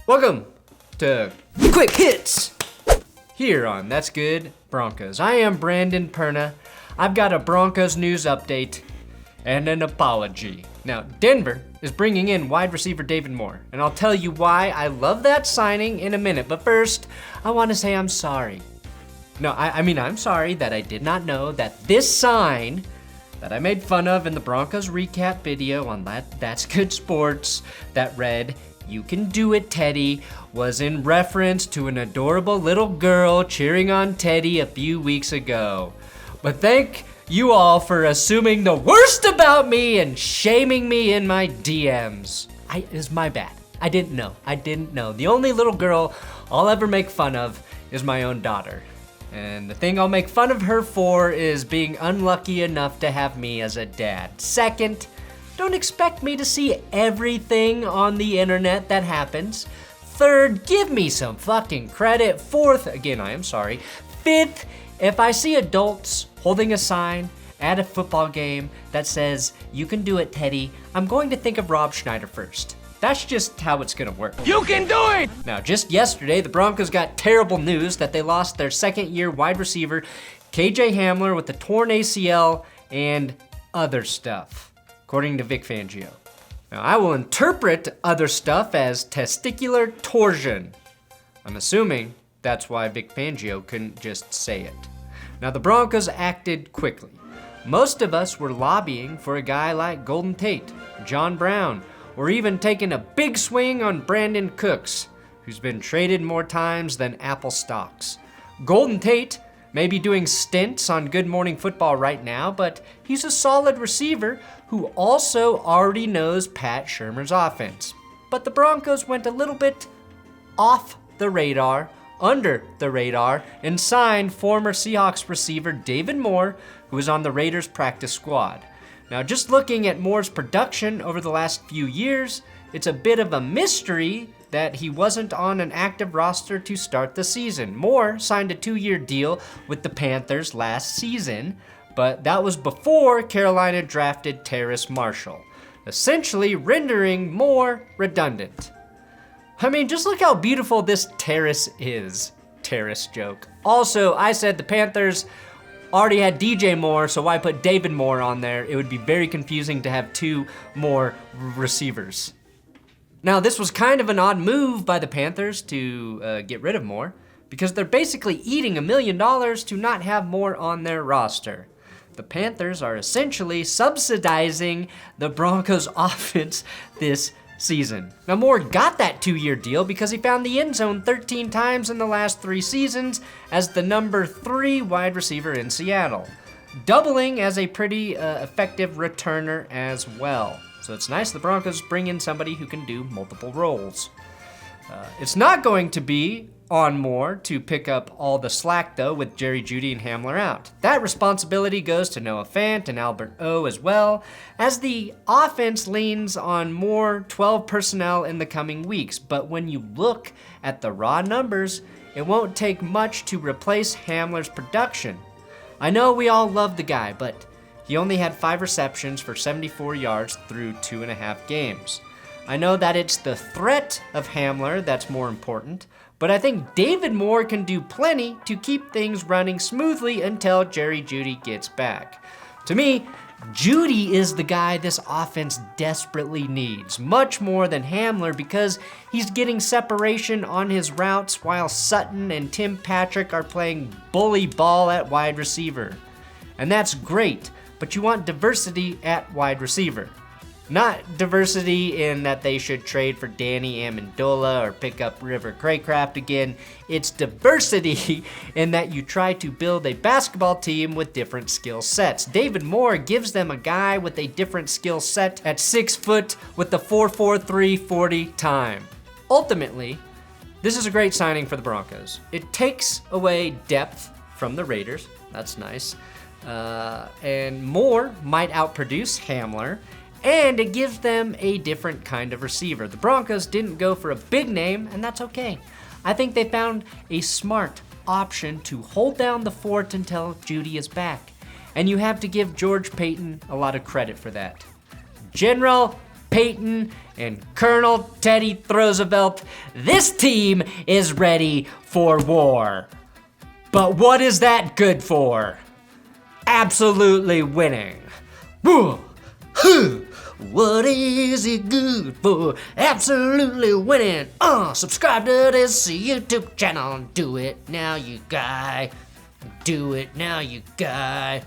Welcome to Quick Hits here on That's Good Broncos. I am Brandon Perna. I've got a Broncos news update and an apology. Now, Denver is bringing in wide receiver David Moore, and I'll tell you why I love that signing in a minute. But first, I want to say I'm sorry. No, I mean, I'm sorry that I did not know that this sign that I made fun of in the Broncos recap video on That's Good Sports that read, "You can do it, Teddy," was in reference to an adorable little girl cheering on Teddy a few weeks ago. But thank you all for assuming the worst about me and shaming me in my DMs. It's my bad. I didn't know. The only little girl I'll ever make fun of is my own daughter. And the thing I'll make fun of her for is being unlucky enough to have me as a dad. Second, don't expect me to see everything on the internet that happens. Third, give me some fucking credit. Fourth, again, I am sorry. Fifth, if I see adults holding a sign at a football game that says, "You can do it, Teddy," I'm going to think of Rob Schneider first. That's just how it's gonna work. You can do it! Now, just yesterday, the Broncos got terrible news that they lost their second-year wide receiver, KJ Hamler, with a torn ACL and other stuff, according to Vic Fangio. Now, I will interpret other stuff as testicular torsion. I'm assuming that's why Vic Fangio couldn't just say it. Now, the Broncos acted quickly. Most of us were lobbying for a guy like Golden Tate, John Brown, or even taking a big swing on Brandon Cooks, who's been traded more times than Apple stocks. Golden Tate may be doing stints on Good Morning Football right now, but he's a solid receiver who also already knows Pat Shurmur's offense. But the Broncos went a little bit off the radar, under the radar, and signed former Seahawks receiver David Moore, who was on the Raiders practice squad. Now, just looking at Moore's production over the last few years, it's a bit of a mystery that he wasn't on an active roster to start the season. Moore signed a 2-year deal with the Panthers last season, but that was before Carolina drafted Terrace Marshall, essentially rendering Moore redundant. I mean, just look how beautiful this terrace is. Terrace joke. Also, I said the Panthers already had DJ Moore, so why put David Moore on there? It would be very confusing to have two more receivers. Now, this was kind of an odd move by the Panthers to get rid of Moore, because they're basically eating $1 million to not have Moore on their roster. The Panthers are essentially subsidizing the Broncos' offense this season. Now, Moore got that 2-year deal because he found the end zone 13 times in the last 3 seasons as the number 3 wide receiver in Seattle, doubling as a pretty effective returner as well. So it's nice the Broncos bring in somebody who can do multiple roles. It's not going to be on Moore to pick up all the slack, though, with Jerry Jeudy and Hamler out. That responsibility goes to Noah Fant and Albert O as well, as the offense leans on more 12 personnel in the coming weeks. But when you look at the raw numbers, it won't take much to replace Hamler's production. I know we all love the guy, but he only had 5 receptions for 74 yards through 2.5 games. I know that it's the threat of Hamler that's more important, but I think David Moore can do plenty to keep things running smoothly until Jerry Jeudy gets back. To me, Jeudy is the guy this offense desperately needs, much more than Hamler, because he's getting separation on his routes while Sutton and Tim Patrick are playing bully ball at wide receiver. And that's great, but you want diversity at wide receiver. Not diversity in that they should trade for Danny Amendola or pick up River Craycraft again. It's diversity in that you try to build a basketball team with different skill sets. David Moore gives them a guy with a different skill set at 6 foot with the 4.43 40 time. Ultimately, this is a great signing for the Broncos. It takes away depth from the Raiders. That's nice. And Moore might outproduce Hamler, and it gives them a different kind of receiver. The Broncos didn't go for a big name, and that's okay. I think they found a smart option to hold down the fort until Jeudy is back. And you have to give George Paton a lot of credit for that. General Paton and Colonel Teddy Roosevelt, this team is ready for war. But what is that good for? Absolutely winning. What is it good for? Absolutely winning. Subscribe to this YouTube channel. Do it now, you guy. Do it now, you guy.